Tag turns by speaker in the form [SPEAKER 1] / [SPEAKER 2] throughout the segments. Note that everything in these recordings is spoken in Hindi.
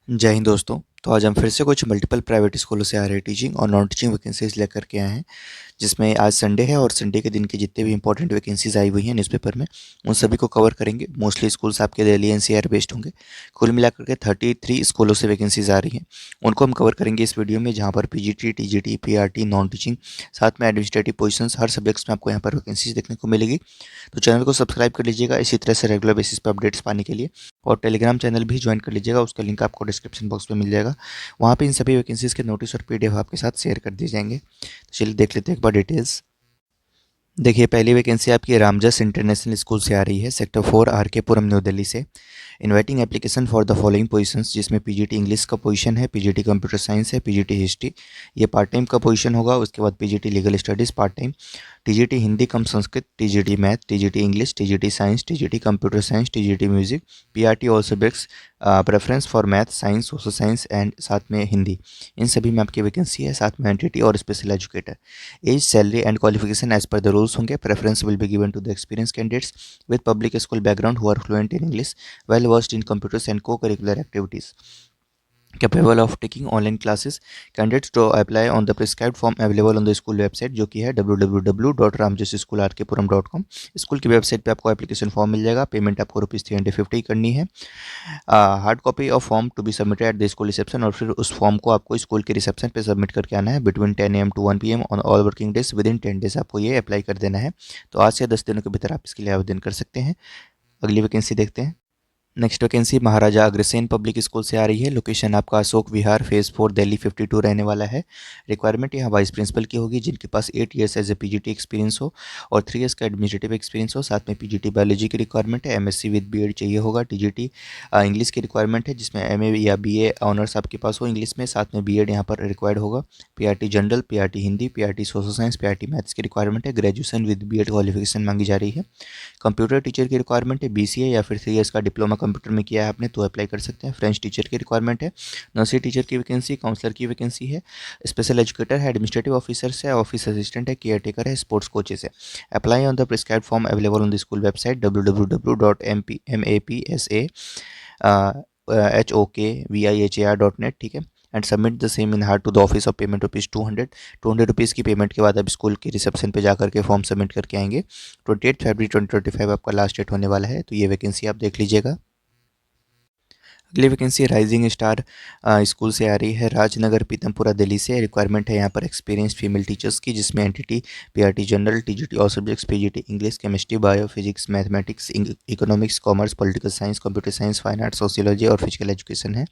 [SPEAKER 1] जय हिंद दोस्तों। तो आज हम फिर से कुछ मल्टीपल प्राइवेट स्कूलों से आ रहे टीचिंग और नॉन टीचिंग वैकेंसीज लेकर के आए हैं, जिसमें आज संडे है और संडे के दिन की जितने भी इंपॉर्टेंट वैकेंसीज आई हुई हैं न्यूज़पेपर में, उन सभी को कवर करेंगे। मोस्टली स्कूल्स आपके दिल्ली एनसीआर बेस्ड होंगे। कुल मिलाकर के 33 स्कूलों से वैकेंसीज आ रही हैं, उनको हम कवर करेंगे इस वीडियो में, जहाँ पर PGT, TGT, PRT, non teaching, साथ में एडमिनिस्ट्रेटिव पोजीशंस, हर सब्जेक्ट्स में आपको यहाँ पर वैकेंसीज देखने को मिलेगी। तो चैनल को सब्सक्राइब कर लीजिएगा इसी तरह से रेगुलर बेसिस पर अपडेट्स पाने के लिए, और टेलीग्राम चैनल भी ज्वाइन कर लीजिएगा, उसका लिंक आपको डिस्क्रिप्शन बॉक्स में मिल जाएगा। वहाँ पे इन सभी वैकेंसीज के नोटिस और पीडीएफ आपके साथ शेयर कर दिए जाएंगे। तो चलिए देख लेते हैं एक बार डिटेल्स। देखिए, पहली वैकेंसी आपकी रामजस इंटरनेशनल स्कूल से आ रही है, सेक्टर 4, आर के पुरम, न्यू दिल्ली से। Inviting application for the following positions, जिसमें पीजीटी इंग्लिश का पोजीशन है, पीजीटी कंप्यूटर साइंस है, पीजीटी हिस्ट्री, ये पार्ट टाइम का पोजीशन होगा। उसके बाद PGT legal studies part time, TGT Hindi come Sanskrit, TGT math, TGT English, TGT science, TGT computer science, TGT music, PRT all subjects, preference for math, science, social science and साथ में हिंदी। इन सभी में आपकी वैकेंसी है, साथ में एंटिटी और special educator. Age, salary and qualification as per the rules होंगे। Preference will be given to the experience candidates with public school background who are fluent in English, well versed in computers and co curricular activities, capable of taking online classes. Candidates to apply on the prescribed form available on the school website, जो कि है www.ramjassuschoolarkepuram.com। स्कूल की वेबसाइट पे आपको एप्लीकेशन फॉर्म मिल जाएगा। पेमेंट आपको ₹350 करनी है। Hard copy of form to be submitted at the school reception, और फिर उस फॉर्म को आपको स्कूल के रिसेप्शन पे सबमिट करके आना है between 10 AM to 1 PM on all working days. With in 10 days आपको ये अप्लाई कर देना है। तो आज से 10 दिनों के भीतर आप इसके लिए आवेदन कर सकते हैं। अगली वैकेंसी देखते हैं। Next vacancy Maharaja Agrasen public school से आ रही है। लोकेशन आपका अशोक विहार, फेज़ 4, दिल्ली 52 रहने वाला है। रिक्वायरमेंट यहाँ वाइस प्रिंसिपल की होगी, जिनके पास 8 years as a PGT experience हो और 3 ईयर्स का एडमिनिस्ट्रेटिव एक्सपीरियंस हो। साथ में पीजीटी बायोलॉजी की रिक्वायरमेंट है, एमएससी विद बीएड चाहिए होगा। टीजीटी इंग्लिश की रिक्वायरमेंट है, जिसमें एमए या बीए ऑनर्स आपके पास हो इंग्लिश में, साथ में बीएड यहाँ पर रिक्वायर्ड होगा। PRT general, PRT Hindi, PRT social science, PRT maths की रिक्वायरमेंट है। ग्रेजुएशन विद बीएड क्वालिफिकेशन मांगी जा रही है। कंप्यूटर टीचर की रिक्वायरमेंट है, बीसीए या फिर 3 ईयर्स का डिप्लोमा कंप्यूटर में किया है आपने तो अप्लाई कर सकते हैं। फ्रेंच टीचर की रिक्वायरमेंट है। नर्सरी टीचर की वैकेंसी, काउंसलर की वैकेंसी है। स्पेशल एजुकेटर है, एडमिनिस्ट्रेटिव ऑफिसर्स है, ऑफिस असिस्टेंट है, केयर टेकर है, स्पोर्ट्स कोचेस है। Apply on the prescribed form available on the school website www.mapsa.hokvihar.net, ठीक है। And submit the same in hard to the office of payment ₹200। ₹200 की पेमेंट के बाद आप स्कूल के रिसेप्शन पे जाकर के फॉर्म सबमिट करके आएंगे। 28 फरवरी 2025 आपका लास्ट डेट होने वाला है। तो ये वैकेंसी आप देख लीजिएगा। अगली वैकेंसी राइजिंग स्टार स्कूल से आ रही है, राजनगर पीतमपुरा दिल्ली से। रिक्वायरमेंट है यहाँ पर एक्सपीरियंस फीमेल टीचर्स की, जिसमें NTT, PRT general, TGT all subjects, PGT English, chemistry, bio, physics, mathematics, economics, commerce, political science, computer science, fine arts, sociology और फिजिकल एजुकेशन है।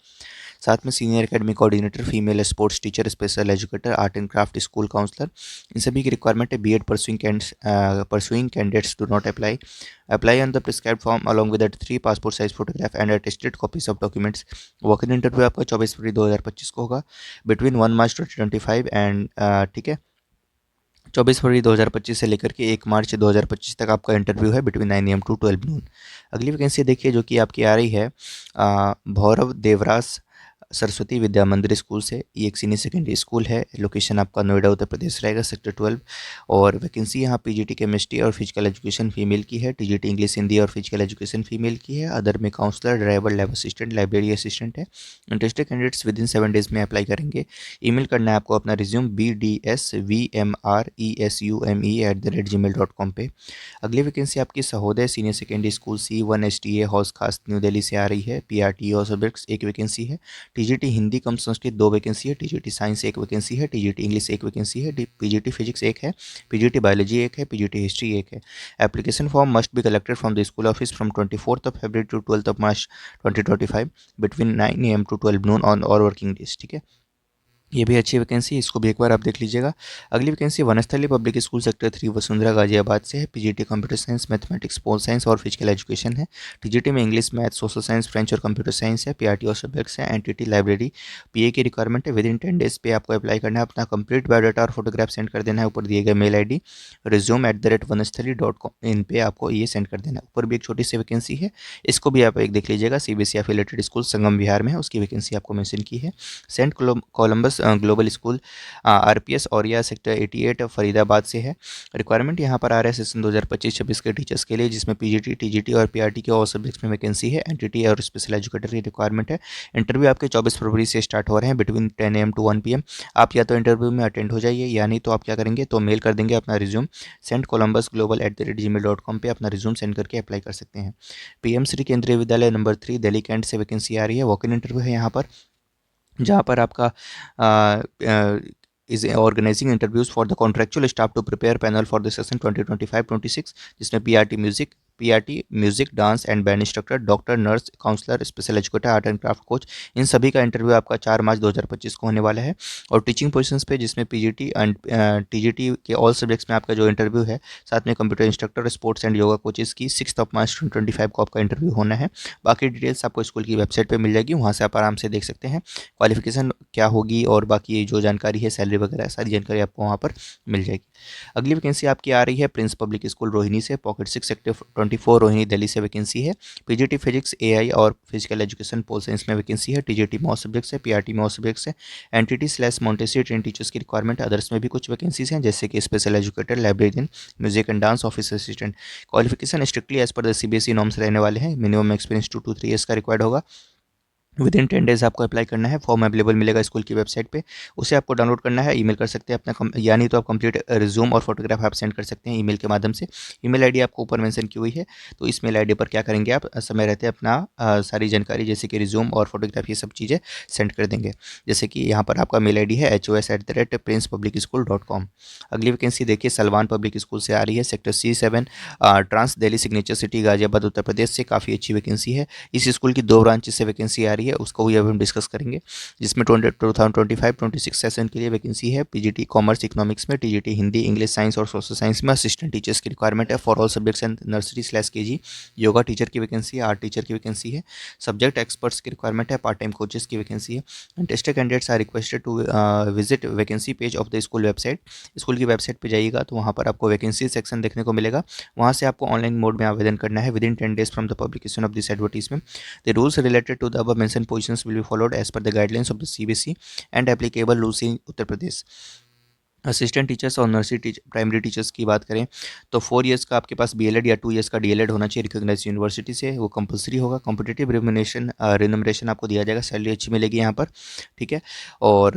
[SPEAKER 1] साथ में senior academy coordinator, female sports teacher, special educator, art and craft school counselor, इन सभी की रिक्वायरमेंट है। BEd pursuing candidates do not apply. Apply on the prescribed form along with 3 passport size photograph and attested copies of documents. Work in interview आपका 24 फरवरी 2025 को होगा, बिटवीन 1 मार्च 2025 एंड ठीक है, 24 फरवरी 2025 से लेकर के 1 मार्च 2025 तक आपका इंटरव्यू है, बिटवीन 9 AM to 12 noon। अगली वैकेंसी देखिए, जो कि आपकी आ रही है भौरव देवरास सरस्वती विद्या मंदिर स्कूल से। ये एक सीनियर सेकेंडरी स्कूल है। लोकेशन आपका नोएडा उत्तर प्रदेश रहेगा, सेक्टर 12। और वैकेंसी यहाँ पीजीटी केमिस्ट्री और फिजिकल एजुकेशन फीमेल की है, टीजीटी इंग्लिश हिंदी और फिजिकल एजुकेशन फीमेल की है। अदर में counselor, driver, lab assistant, library assistant है। Interested candidates within 7 days में अप्लाई करेंगे। ईमेल करना है आपको अपना रिज्यूम bdsvmresume@gmail.com पे। अगली वैकेंसी आपकी Sahodaya senior secondary school C1STA हौस खास न्यू दिल्ली से आ रही है। पीआरटी और सब्जेक्ट्स एक वैकेंसी है। टीजीटी हिंदी कम संस्कृत 2 वैकेंसी है। टीजीटी साइंस 1 वैकेंसी है। टीजीटी इंग्लिश 1 वैकेंसी है। पीजीटी फिजिक्स 1 है। पीजीटी बायोलॉजी 1 है। पीजीटी हिस्ट्री 1 है। Application form must be collected from the school office from 24 February to 12 March 2025 between 9 AM to 12 noon on और वर्किंग डेज, ठीक है। ये भी अच्छी वैकेंसी, इसको भी एक बार आप देख लीजिएगा। अगली vacancy Vanasthali public school sector 3 Vasundhara Ghaziabad से है। PGT computer science, mathematics, pol science और फिजिकल एजुकेशन है। टीजीटी में English, math, social science, French और कंप्यूटर साइंस है। पीआरटी और सब्जेक्ट्स है। एनटीटी लाइब्रेरी पीए की रिक्वायरमेंट है। विद इन 10 डेज पे आपको अप्लाई करना है। अपना कंप्लीट बायोडाटा और फोटोग्राफ सेंड कर देना है। ऊपर दिए गए मेल आईडी resume@vanasthali.com इन पे आपको ये सेंड कर देना है। ऊपर भी एक छोटी सी वैकेंसी है, इसको भी आप एक देख लीजिएगा। CBSE affiliated school Sangam Vihar में है, उसकी वैकेंसी आपको मेंशन की है। Saint Columbus Columbus global school RPS और यह सेक्टर 88 फरीदाबाद से है। रिक्वायरमेंट यहाँ पर आ रहा है सेशन 2025-26 के टीचर्स के लिए, जिसमें PGT, TGT और PRT के और सब्जेक्ट्स में वैकेंसी है। एनटीटी और स्पेशल एजुकेटर की रिक्वायरमेंट है। इंटरव्यू आपके 24 फरवरी से स्टार्ट हो रहे हैं बिटवीन 10 AM to 1 PM। आप या तो इंटरव्यू में अटेंड हो जाइए, या नहीं तो आप क्या करेंगे, तो मेल कर देंगे अपना रिज्यूम sendcolumbusglobal@gmail.com पे अपना रिज्यूम सेंड करके अप्लाई कर सकते हैं। PM श्री केंद्रीय विद्यालय नंबर 3 दिल्ली कैंट से वैकेंसी आ रही है। वॉक इन इंटरव्यू है यहाँ पर, जहाँ पर आपका is organizing interviews for the contractual staff to prepare panel for the session 2025-26, जिसमें PRT music, dance and band instructor, doctor, nurse, counselor, special educator, art and craft coach, इन सभी का इंटरव्यू आपका 4 मार्च 2025 को होने वाला है। और टीचिंग पोजीशंस पे, जिसमें PGT एंड TGT के ऑल सब्जेक्ट्स में आपका जो इंटरव्यू है, साथ में computer instructor, sports and yoga coaches की 6 मार्च 2025 को आपका इंटरव्यू होना है। बाकी डिटेल्स आपको स्कूल की वेबसाइट पर मिल जाएगी, वहाँ से आप आराम से देख सकते हैं क्वालिफिकेशन क्या होगी और बाकी जो जानकारी है, सैलरी वगैरह सारी जानकारी आपको वहाँ पर मिल जाएगी। अगली वैकेंसी आपकी आ रही है प्रिंस पब्लिक स्कूल रोहिणी से, पॉकेट 6 सेक्टर 24 रोहिणी दिल्ली से वैकेंसी है। PGT फिजिक्स, AI और फिजिकल एजुकेशन पोल साइंस में वैकेंसी है। TGT मॉस सब्जेक्ट्स है, PRT मॉस सब्जेक्ट्स है। NTT/मोंटेसरी ट्रेन टीचर्स की रिक्वायरमेंट, अदर्स में भी कुछ वैकेंसीज हैं, जैसे कि special educator, librarian, music and dance, office assistant. Qualification strictly as per the CBSE norms रहने वाले हैं। मिनिमम एक्सपीरियंस 2 to 3 ईयर्स का रिक्वायर्ड होगा। विद इन 10 डेज आपको अप्लाई करना है। फॉर्म अवेलेबल मिलेगा स्कूल की वेबसाइट पे, उसे आपको डाउनलोड करना है। ईमेल कर सकते हैं अपना, यानी तो आप कंप्लीट रिज्यूम और फोटोग्राफ आप सेंड कर सकते हैं ईमेल के माध्यम से। ईमेल आईडी आपको ऊपर मेंशन की हुई है, तो इस मेल आईडी पर क्या करेंगे आप, समय रहते अपना सारी जानकारी जैसे कि रिज्यूम और फोटोग्राफ, ये सब चीज़ें सेंड कर देंगे। जैसे कि यहाँ पर आपका मेल आईडी है HOS@princepublicschool.com। अगली वैकेंसी देखिए सलमान पब्लिक स्कूल से आ रही है, sector C7 trans Delhi signature city Ghaziabad Uttar Pradesh से। काफ़ी अच्छी वैकेंसी है। इस स्कूल की 2 ब्रांच से वैकेंसी आ रही है, उसको भी अब हम डिस्कस करेंगे। जिसमें 2025-26 सेशन के लिए वैकेंसी है। PGT कॉमर्स इकोनॉमिक्स में, TGT हिंदी, इंग्लिश, साइंस और सोशल साइंस में असिस्टेंट टीचर्स की रिक्वायरमेंट है for all subjects and nursery KG. Yoga teacher की वैकेंसी है, आर्ट टीचर की वैकेंसी है। सब्जेक्ट एक्सपर्ट्स की रिक्वायरमेंट है, पार्ट टाइम कोचेस की वैकेंसी है। Interested candidates are requested to visit vacancy page of the school website. School की वेबसाइट पर जाइएगा तो वहाँ पर आपको वैकेंसी सेक्शन देखने को मिलेगा, वहाँ से आपको ऑनलाइन मोड में आवेदन करना है। Within 10 days from the publication of this advertisement the rules related to the above mentioned positions will be followed as per the guidelines of the CBSE and applicable rules in Uttar Pradesh। Assistant teachers और नर्सरी प्राइमरी टीचर्स की बात करें तो 4 ईयर्स का आपके पास BLED या 2 ईयर्स का DLED होना चाहिए रिकॉग्नाइज यूनिवर्सिटी से, वो कंपलसरी होगा। कॉम्पिटिटिव रिनमरेशन आपको दिया जाएगा, सैलरी अच्छी मिलेगी यहाँ पर, ठीक है। और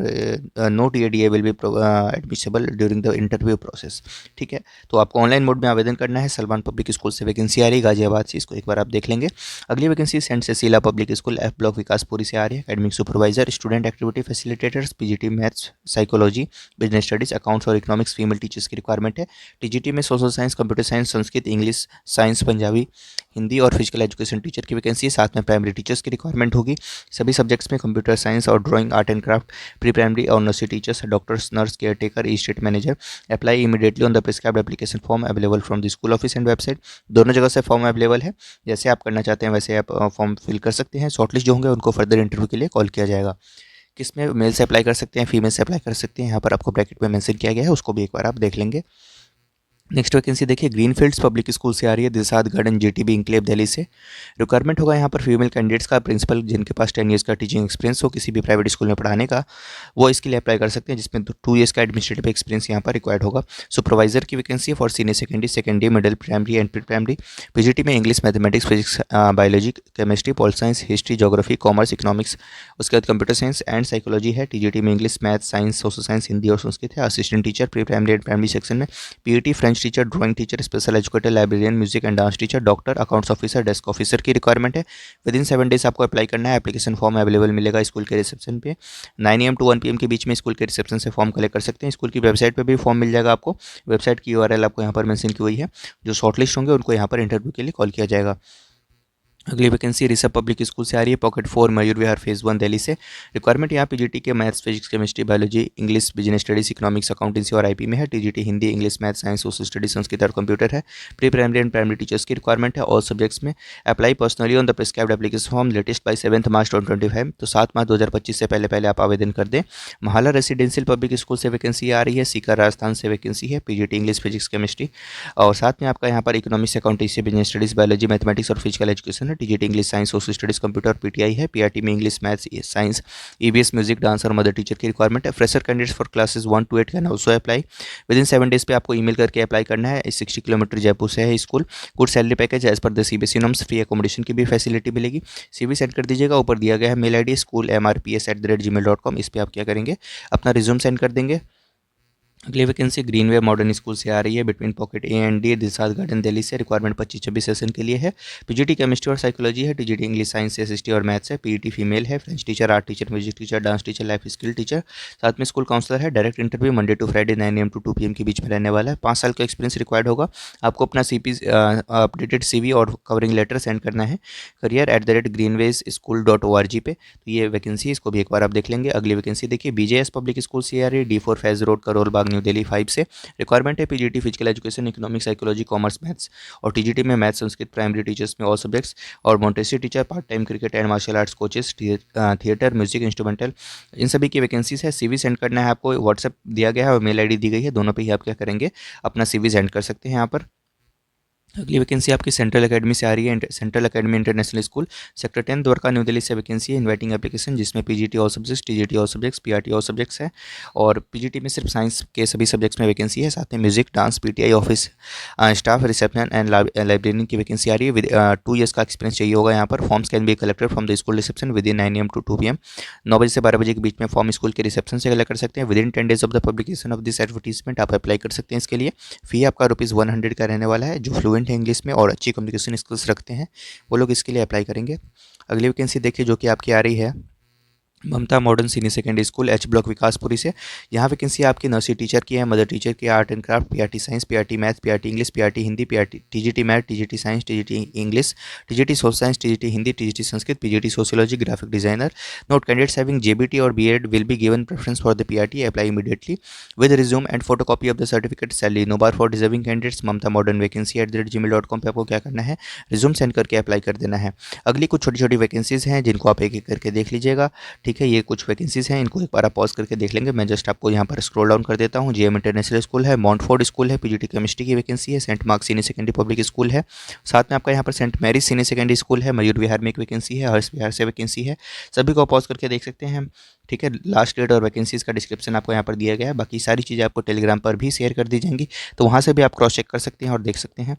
[SPEAKER 1] no TADA will be admissible during the interview process, ठीक है। तो आपको ऑनलाइन मोड में आवेदन करना है। सलमान पब्लिक स्कूल से वैकेंसी आ रही है गाजियाबाद से, इसको एक बार आप देख लेंगे। अगली vacancy saint Cecilia public school F block Vikaspuri से आ रही है। Academic supervisor, student activity facilitators, PGT maths, psychology, business studies, accounts और इकोनॉमिक्स फीमेल टीचर्स की रिक्वायरमेंट है। TGT में social science, computer science, Sanskrit, English, science, Punjabi, Hindi और फिजिकल एजुकेशन टीचर की वैकेंसी है। साथ में प्राइमरी टीचर्स की रिक्वायरमेंट होगी। सभी सब्जेक्ट्स में कंप्यूटर साइंस और drawing, art and craft, pre primary और nursery teachers, doctors, nurse, caretaker, estate manager. Apply immediately on the prescribed application form available from the school office and website. दोनों जगह से फॉर्म अवेलेबल है, जैसे आप करना चाहते हैं वैसे आप फॉर्म फिल कर सकते हैं। शॉर्टलिस्ट जो होंगे उनको फर्दर इंटरव्यू के लिए कॉल किया जाएगा। किसमें मेल से अप्लाई कर सकते हैं, फीमेल से अप्लाई कर सकते हैं, यहाँ पर आपको ब्रैकेट में मेंशन किया गया है, उसको भी एक बार आप देख लेंगे। नेक्स्ट वैकेंसी देखिए ग्रीनफील्ड्स पब्लिक स्कूल से आ रही है, Dilshad garden JTB enclave Delhi से। रिक्वायरमेंट होगा यहाँ पर फीमेल कैंडिडेट्स का, प्रिंसिपल जिनके पास 10 ईयर्स का टीचिंग एक्सपीरियंस हो किसी भी प्राइवेट स्कूल में पढ़ाने का, वो इसके लिए अप्लाई कर सकते हैं, जिसमें 2 ईयर्स का एडमिनिस्ट्रेटिव एक्सपीरियंस यहाँ पर रिक्वायर्ड होगा। सुपरवाइजर की वैकेंसी है for senior secondary, middle primary and pre primary. PGT में English, mathematics, physics, biology, chemistry, pol science, history, geography, commerce, economics, उसके बाद कंप्यूटर साइंस एंड साइकोलॉजी है। TGT में English, math, science, social science, Hindi और संस्कृत है। Assistant teacher pre primary and primary section में। PET French teacher, drawing teacher, special educator, librarian, music and dance teacher, doctor, accounts officer, desk officer की रिक्वायरमेंट है। विद इन 7 डेज आपको अप्लाई करना है। एप्लीकेशन फॉर्म अवेलेबल मिलेगा स्कूल के रिसेप्शन पे। 9 AM to 1 PM के बीच में स्कूल के रिसेप्शन से फॉर्म कलेक्ट कर सकते हैं। स्कूल की वेबसाइट पे भी फॉर्म मिल जाएगा आपको, वेबसाइट की URL आपको यहाँ पर मेंशन की हुई है। जो शॉर्टलिस्ट होंगे उनको यहाँ पर इंटरव्यू के लिए कॉल किया जाएगा। अगली वैकेंसी ऋषभ पब्लिक स्कूल से आ रही है, पॉकेट 4 मयूर विहार फेज़ 1 दिल्ली से। रिक्वायरमेंट यहाँ PGT के maths, physics, chemistry, biology, English, business studies, economics, accountancy और IP में है। TGT Hindi, English, math, science, social studies, Sanskrit और कंप्यूटर है। Pre primary and primary teachers की रिक्वायरमेंट है ऑल सब्जेक्ट्स में। Apply personally on the prescribed application form latest by 7 मार्च 2025, तो 7 मार्च 2025 से पहले आप आवेदन कर दें। महिला रेसिडेंशियल पब्लिक स्कूल से वैकेंसी आ रही है, सीकर राजस्थान से वैकेंसी है। PGT इंग्लिश, फिजिक्स, केमिस्ट्री और साथ में आपका यहाँ पर economics, accountancy, business studies, biology, mathematics और फिजिकल एजुकेशन है। TGT English science social studies computer PTI है, पीआरटी में English maths science EVS music dance और मदर टीचर की रिक्वायरमेंट है। Fresher candidates for classes 1 to 8 can also apply. With in 7 days पे आपको ईमेल करके अप्लाई करना है। 60 किलोमीटर जयपुर से है school. Good salary package as per the CBSE norms, free accommodation की भी फैसिलिटी मिलेगी। सीवी सेंड कर दीजिएगा, ऊपर दिया गया है मेल आईडी schoolmrps@gmail.com, इस पर आप क्या करेंगे अपना रिज्यूम सेंड कर देंगे। अगली वैकेंसी ग्रीनवे मॉडर्न स्कूल से आ रही है, between pocket A and D, Dilshad garden Delhi से। रिक्वायरमेंट 25-26 सेशन के लिए है। पीजीटी केमिस्ट्री और साइकोलॉजी है, टीजीटी इंग्लिश साइंस एसएसटी और मैथ्स है, पीईटी फीमेल है, French teacher, art teacher, music teacher, dance teacher, life skill teacher, साथ में स्कूल काउंसलर है। Direct interview Monday to Friday 9 AM to 2 PM के बीच में रहने वाला है। 5 साल का एक्सपीरियंस रिक्वायर्ड होगा। आपको अपना अपडेटेड CV और कवरिंग लेटर सेंड करना है career@greenwayschool.org पे। तो ये वैकेंसी, इसको भी एक बार आप देख लेंगे। अगली वैकेंसी देखिए, BJS पब्लिक स्कूल से आ रही है, D4 Faiz road, Karol Bagh, new Delhi 5 से। रिक्वायरमेंट है PGT physical education, economics, psychology, commerce, maths, और टीजीटी में मैथ्स, संस्कृत, प्राइमरी टीचर्स में ऑल सब्जेक्ट्स, और Montessori teacher, part time cricket and martial arts coaches, theatre, music, instrumental, इन सभी की वैकेंसीज है। सीवी सेंड करना है आपको, व्हाट्सएप दिया गया है और मेल आईडी दी गई है, दोनों पे ही आप क्या करेंगे अपना सीवी सेंड कर सकते हैं यहाँ पर। अगली वैकेंसी आपकी सेंट्रल एकेडमी से आ रही है, central academy international school, sector 10 Dwarka new Delhi से वैकेंसी है। इन्वाइटिंग एप्लीकेशन, जिसमें PGT all subjects, TGT all subjects, PRT all subjects है, और पीजीटी में सिर्फ साइंस के सभी सब्जेक्ट्स में वैकेंसी है। साथ में music, dance, PTI office staff, reception and librarian की वैकेंसी आ रही है। विद 2 years का एक्सपीरियंस चाहिए होगा यहाँ पर। Forms can be collected from the school reception with in 9 AM to 2 PM। 9 बजे से 12 बजे के बीच में फॉर्म स्कूल के रिसेप्शन से कलेक्ट कर सकते हैं। With in 10 days of the publication of this advertisement आप अप्लाई कर सकते हैं इसके लिए। फी आपका ₹100 का रहने वाला है। जो फ्लुएंट है इंग्लिश में और अच्छी कम्युनिकेशन स्किल्स रखते हैं वो लोग इसके लिए अप्लाई करेंगे। अगली वैकेंसी देखिए जो कि आपकी आ रही है, Mamta modern senior secondary school, H block, Vikaspuri से। यहाँ वैकेंसी आपकी नर्सरी टीचर की है, मदर टीचर की, art and craft, PRT science, PRT math, PRT English, PRT Hindi, PRT TGT math, TGT science, TGT English, TGT social science, TGT Hindi, TGT Sanskrit, PGT sociology, graphic designer. Note, candidates having JBT और BEd will be given preference for the PRT. Apply immediately with resume and photocopy of the certificate. Salary no bar for deserving candidates. Mamta modern vacancy @gmail.com पे आपको क्या करना है, रिज्यूम सेंड करके अप्लाई कर देना है। अगली कुछ छोटी छोटी वैकेंसीज हैं जिनको आप एक एक करके देख लीजिएगा, ठीक है। ये कुछ वैकेंसीज हैं, इनको एक बार आप पॉज करके देख लेंगे। मैं जस्ट आपको यहाँ पर स्क्रॉल डाउन कर देता हूँ। जेएम इंटरनेशनल स्कूल है, मॉन्टफोर्ड स्कूल है, पीजीटी केमिस्ट्री की वैकेंसी है, saint Mark senior secondary public school है, साथ में आपका यहाँ पर saint Mary senior secondary school है, मयूर विहार में एक वैकेंसी है, हर्ष विहार से वैकेंसी है। सभी को पॉज करके देख सकते हैं, ठीक है। लास्ट डेट और वैकेंसीज का डिस्क्रिप्शन आपको यहाँ पर दिया गया है। बाकी सारी चीज़ें आपको टेलीग्राम पर भी शेयर कर दी जाएंगी, तो वहाँ से भी आप क्रॉस चेक कर सकते हैं और देख सकते हैं।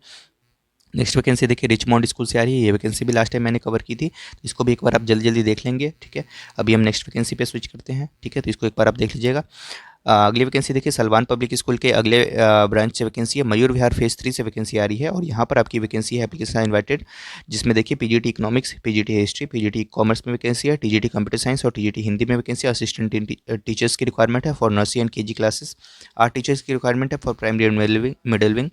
[SPEAKER 1] नेक्स्ट वैकेंसी देखिए, रिचमॉन्ड स्कूल से आ रही है। ये वैकेंसी भी लास्ट टाइम मैंने कवर की थी, तो इसको भी एक बार आप जल्दी जल्दी देख लेंगे, ठीक है। अभी हम नेक्स्ट वैकेंसी पे स्विच करते हैं, ठीक है। तो इसको एक बार आप देख लीजिएगा। अगली वैकेंसी देखिए, सलमान पब्लिक स्कूल के अगले ब्रांच से वैकेंसी है, मयूर विहार फेज 3 से वैकेंसी आ रही है, और यहाँ पर आपकी वैकेंसी है एप्लीकेशन इन्वाइटेड, जिसमें देखिए PGT economics, PGT history, PGT commerce में वैकेंसी है, टीजीटी कंप्यूटर साइंस और टीजीटी हिंदी में वैकेंसी है। असिस्टेंट टीचर्स की रिक्वायरमेंट है for nursery and KG classes. Art teachers की रिक्वायरमेंट है for primary and middle wing.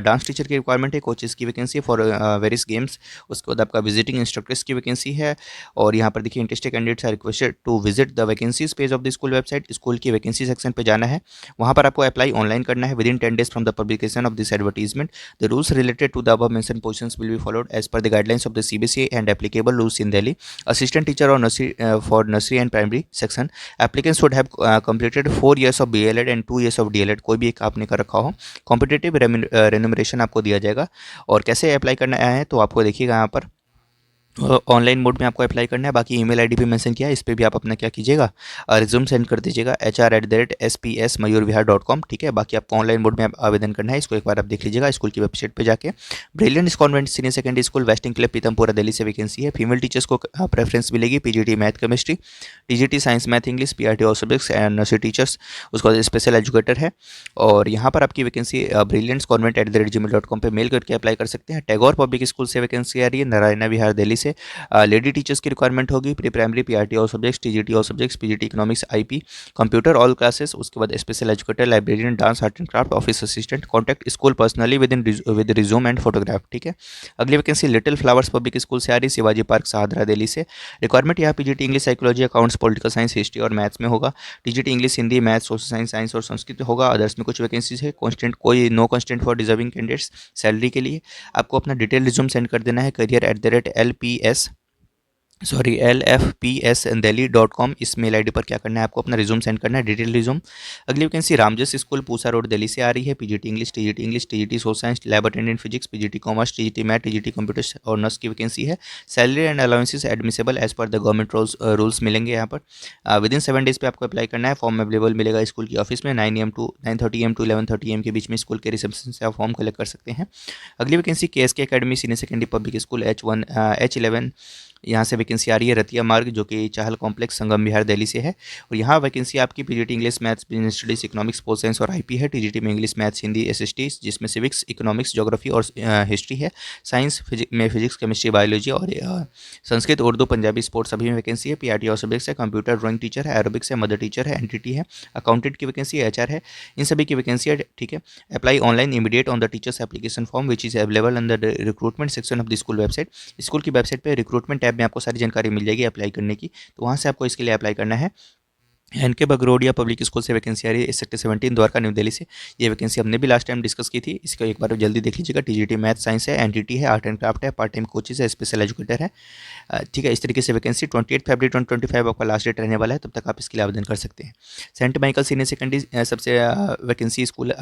[SPEAKER 1] Dance teacher की रिक्वायरमेंट है, कोचेस की वैकेंसी फॉर वेरियस गेम्स। उसके बाद आपका विजिटिंग इंस्ट्रक्टर्स की वैकेंसी है, और यहाँ पर देखिए interested candidates are requested to visit the vacancies page of the school website. School की वैकेंसी सेक्शन पे जाना है, वहाँ पर आपको अप्लाई ऑनलाइन करना है within 10 days from the publication of this advertisement. The rules related to the above mentioned positions will be followed as per the guidelines of the CBSE and applicable rules in Delhi. Assistant teacher और nursery for nursery and primary section, applicants should have completed 4 years of BElEd and 2 years of DElEd, कोई भी एक आपने कर रखा हो। कॉम्पिटेटिव रेन्यूमरेशन आपको दिया जाएगा। और कैसे अप्लाई करना है तो आपको देखिएगा यहाँ पर ऑनलाइन मोड में आपको अप्लाई करना है। बाकी ईमेल आईडी भी मेंशन किया है, इस पर भी आप अपना क्या कीजिएगा, रिज्यूम सेंड कर दीजिएगा hr@sps.mayurvihar.com, ठीक है। बाकी आपको ऑनलाइन मोड में आवेदन करना है, इसको एक बार आप देख लीजिएगा स्कूल की वेबसाइट पे जाके। Brilliant convent senior secondary school, wasting club, Pitampura Delhi से वैकेंसी है। फीमेल टीचर्स को प्रेफरेंस मिलेगी। PGT math chemistry, TGT science math English, PRT all subjects and nursery teachers, उसका स्पेशल एजुकेटर है। और यहाँ पर आपकी वैकेंसी ब्रिलियंट कॉन्वेंट @gmail.com पर मेल करके अप्लाई कर सकते हैं। टैगोर पब्लिक स्कूल से वैकेंसी आ रही है, नारायणा विहार दिल्ली से। लेडी टीचर्स की रिक्वायरमेंट होगी, pre primary, PRT all subjects, TGT all subjects, PGT economics, IP, computer all classes. उसके बाद special educator, librarian, dance, art and craft, office assistant. Contact school personally with resume and photograph, ठीक है। अगली vacancy little flowers public school से आ रही है, शिवाजी पार्क, शाहदरा दिल्ली से। रिक्वायरमेंट यहाँ PGT English, psychology, accounts, political science, history और मैथ्स में होगा। TGT English, Hindi, math, social science, science और संस्कृत होगा। अदर्स में कुछ वैकेंसीज है, कॉन्स्टेंट कोई no constant for deserving candidates. Salary के लिए आपको अपना डिटेल रिज्यूम सेंड कर देना है career@lps lfpsdelhi.com इस मेल आईडी पर क्या करना है आपको अपना रिज्यूम सेंड करना है, डिटेल रिज्यूम। अगली vacancy Ramjas school Pusa road Delhi से आ रही है। PGT English, TGT social science, lab attendant physics, PGT commerce, TGT math, TGT computer और नर्स की वैकेंसी है। Salary and allowances admissible as per the government rules मिलेंगे यहाँ पर। विदिन 7 डेज पे आपको अप्लाई करना है। फॉर्म अवेलेबल मिलेगा स्कूल की ऑफिस में 9 AM to 11:30 AM के बीच में स्कूल के रिसेप्शन से आप फॉर्म कलेक्ट कर सकते हैं। अगली vacancy KSK academy senior secondary public school H11 यहाँ से वैकेंसी आ रही है। रतिया मार्ग जो कि चाहल कॉम्प्लेक्स संगम विहार दिल्ली से है। और यहाँ वैकेंसी आपकी PGT English maths business studies economics पोल साइंस और आईपी है। टीजीटी में इंग्लिश मैथ्स हिंदी एसएसटी जिसमें सिविक्स इकोनॉमिक्स ज्योग्राफी और हिस्ट्री है। साइंस में फिजिक्स केमिस्ट्री बायोलॉजी और संस्कृत उर्दू पंजाबी स्पोर्ट्स सभी में वैकेंसी है। पीआरटी और सब्जेक्ट्स है। कंप्यूटर ड्राइंग टीचर है, एरोबिक्स है, मदर टीचर है, एनटीटी है, अकाउंटेंट की वैकेंसी है, एचआर है। इन सभी की वैकेंसी है। ठीक है। Apply online immediate on the teachers application form which is available under the recruitment section of the school website. School की वेबसाइट पे रिक्रूटमेंट टैब में आपको सारी जानकारी मिल जाएगी अप्लाई करने की, तो वहाँ से आपको इसके लिए अप्लाई करना है। एनके बगरोडिया पब्लिक स्कूल से वैकेंसी आ रही है सेक्टर 17 द्वारका न्यू दिल्ली से। ये वैकेंसी हमने भी लास्ट टाइम डिस्कस की थी, इसको एक बार जल्दी देख लीजिएगा। टीजीटी मैथ साइंस है, एनटीटी है, आर्ट एंड क्राफ्ट है, पार्ट टाइम कोचेज है, स्पेशल एजुकेटर है। ठीक है। इस तरीके से वैकेंसी 28 फरवरी 2025 आपका लास्ट डेट रहने वाला है, तब तक आप इसके लिए आवेदन कर सकते हैं। सेंट माइकल सीनियर सेकेंडरी सबसे वैकेंसी स्कूल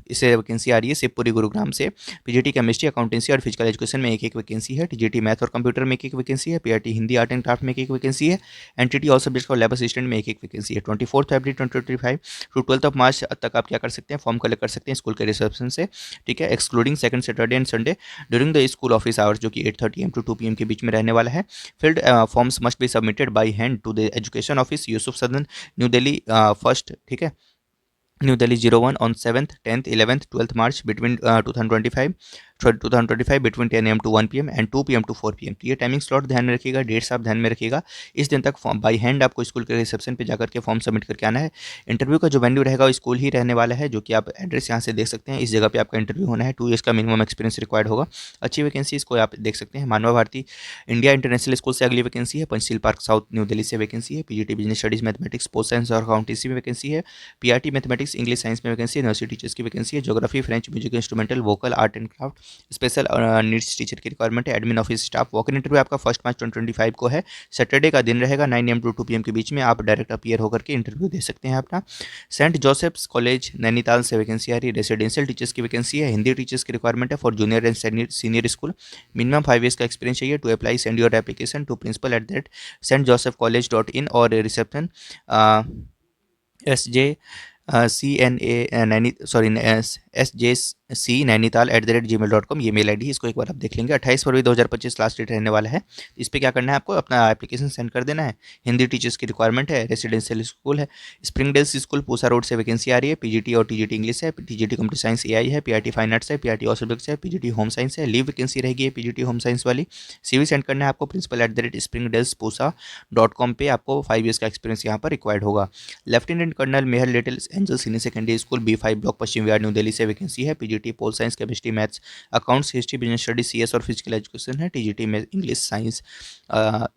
[SPEAKER 1] इसे वैकेंसी आ रही है शिवपुरी गुरुग्राम से। पीजीटी केमिस्ट्री अकाउंटेंसी और फिजिकल एजुकेशन में एक वैकेंसी है। टीजीटी मैथ और कंप्यूटर में एक वैकेंसी है। PRT Hindi art and craft में एक वैकेंसी है। एनटीटी ऑल सब्जेक्ट्स और लैब असिस्टेंट में एक वैकेंसी है। 24 फरवरी 2025 टू 12 मार्च तक आप क्या कर सकते हैं, फॉर्म कलेक्ट कर सकते हैं स्कूल के रिसेप्शन से। ठीक है। Excluding second Saturday and Sunday during the school office hours जो कि 8:30 AM to 2 PM के बीच में रहने वाला है। Filled forms must be submitted by hand to the education office, Yusuf Sadan, New Delhi, first. ठीक है। New Delhi 01 on 7th 10th 11th 12th March between 2025 between 10 AM to 1 PM and 2 PM to 4 PM। तो ये टाइमिंग स्लॉट ध्यान में रखिएगा, डेट्स आप ध्यान में रखिएगा। इस दिन तक फॉर्म बाई हैंड आपको स्कूल के रिसेप्शन पे जाकर के फॉर्म सबमिट करके आना है। इंटरव्यू का जो वेन्यू रहेगा वो स्कूल ही रहने वाला है, जो कि आप एड्रेस यहाँ से देख सकते हैं। इस जगह पे आपका इंटरव्यू होना है। 2 years का मिनिमम एक्सपीरियंस रिक्वायर्ड होगा। अच्छी वैकेंसी इसको आप देख सकते हैं। मानवा भारती इंडिया इंटरनेशनल स्कूल से अगली वैकेंसी है। Panchsheel park south new Delhi से वैकेंसी है। PGT business studies mathematics post science और अकाउंटेंसी में वैकेंसी है। पीआरटी मैथमेटिक्स इंग्लिश साइंस में वैकेंसी है। नर्सरी टीचर्स की वैकेंसी है। Geography French music instrumental vocal art and craft special needs teacher की रिक्वायरमेंट है। Admin office staff walk in interview आपका 1 मार्च 2025 को है। सैटरडे का दिन रहेगा 9 AM to 2 PM के बीच में। आप डायरेक्ट अपीयर होकर के इंटरव्यू दे सकते हैं अपना। सेंट जोसेफ्स कॉलेज नैनीताल से वैकेंसी आ रही है। रेसिडेंशियल टीचर्स की वैकेंसी है। हिंदी टीचर्स की रिक्वायरमेंट है for junior and senior school. Minimum 5 years का एक्सपीरियंस चाहिए। To apply send your application to principal@stjosephcollege.in और reception SJ CNA Naini sorry SJC nainital@gmail.com ये मेल आईडी। इसको एक बार आप देख लेंगे। 28 फरवरी 2025 लास्ट डेट रहने वाला है। इस पर क्या करना है आपको अपना एप्लीकेशन सेंड कर देना है। हिंदी टीचर्स की रिक्वायरमेंट है। रेसिडेंशियल स्कूल है। स्प्रिंगडेल्स स्कूल पूसा रोड से वैकेंसी आ रही है। पीजीटी और टीजीटी इंग्लिश है। टीजीटी कंप्यूटर साइंस AI है। पीआरटी फाइन आर्ट्स है। पीआरटी और सब्जेक्ट्स है। पीजीटी होम साइंस है। लीव वैकेंसी रहेगी पीजीटी होम साइंस वाली। CV सेंड करना है आपको principal@springdalespusa.com पे। आपको 5 years का एक्सपीरियंस यहाँ पर रिक्वायर्ड होगा। Lieutenant colonel Mehar little angel senior secondary school B5 block Paschim Vihar new Delhi से वैकेंसी है। PGT pol science chemistry maths accounts history business study CS और फिजिकल एजुकेशन है। टीजीटी में इंग्लिश साइंस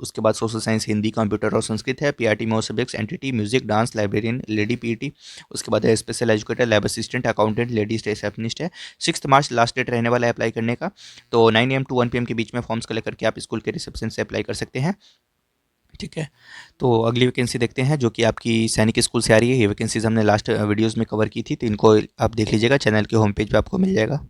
[SPEAKER 1] उसके बाद सोशल साइंस हिंदी कंप्यूटर और संस्कृत है। पीआरटी में subjects NTT music dance librarian lady PT उसके बाद है special educator lab assistant accountant ladies receptionist है। 6 मार्च लास्ट डेट रहने वाला है अप्लाई करने का। तो 9 AM to 1 PM के बीच में फॉर्म्स कलेक्ट करके आप स्कूल के रिसेप्शन से अप्लाई कर सकते हैं। ठीक है। तो अगली वैकेंसी देखते हैं जो कि आपकी सैनिक स्कूल से आ रही है। ये वैकेंसीज हमने लास्ट वीडियोस में कवर की थी, तो इनको आप देख लीजिएगा, चैनल के होम पेज पे आपको मिल जाएगा।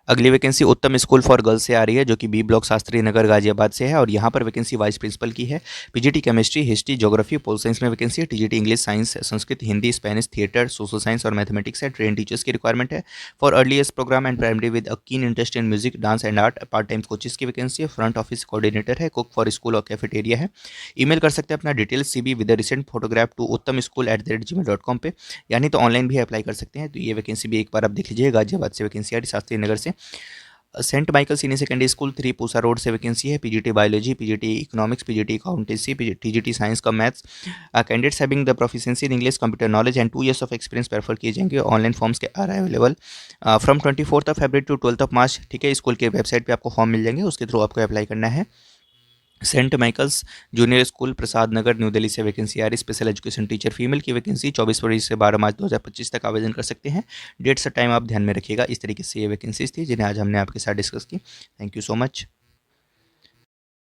[SPEAKER 1] अगली वैकेंसी उत्तम स्कूल फॉर गर्ल्स से आ रही है जो कि B ब्लॉक शास्त्री नगर गाजियाबाद से है। और यहाँ पर वैकेंसी वाइस प्रिंसिपल की है। PGT chemistry history geography pol science में वैकेंसी है। TGT English science Sanskrit Hindi Spanish theatre social science और मैथमेटिक्स है। ट्रेन टीचर्स की रिक्वायरमेंट है for early age programme and primary with a keen interest in music dance and art. Part time coaches की वैकेंसी है। फ्रंट ऑफिस कोऑर्डिनेटर है। कुक फॉर स्कूल और कैफेटेरिया है। ईमेल कर सकते हैं अपना details CV with recent photograph to uttamschool@gmail.com पे, यानी तो ऑनलाइन भी अप्लाई कर सकते हैं। तो ये वैकेंसी भी एक बार आप देख लीजिए। गाजियाबाद से वैकेंसी आ रही शास्त्री नगर से। Saint Michael senior secondary school 3 Pusa road से वैकेंसी है। PGT biology PGT economics PGT accountancy TGT science का maths. Candidates having the proficiency in English computer knowledge and 2 years of experience prefer किए जाएंगे। ऑनलाइन फॉर्म्स के are available from 24 February to 12 March. ठीक है। स्कूल के वेबसाइट पे आपको फॉर्म मिल जाएंगे, उसके थ्रू आपको अप्लाई करना है। सेंट माइकल्स जूनियर स्कूल प्रसाद नगर न्यू दिल्ली से वैकेंसी आ रही। स्पेशल एजुकेशन टीचर फीमेल की वैकेंसी 24 फरवरी से 12 मार्च 2025 तक आवेदन कर सकते हैं। डेट्स और टाइम आप ध्यान में रखिएगा। इस तरीके से ये वैकेंसीज थी जिन्हें आज हमने आपके साथ डिस्कस की। Thank you so much.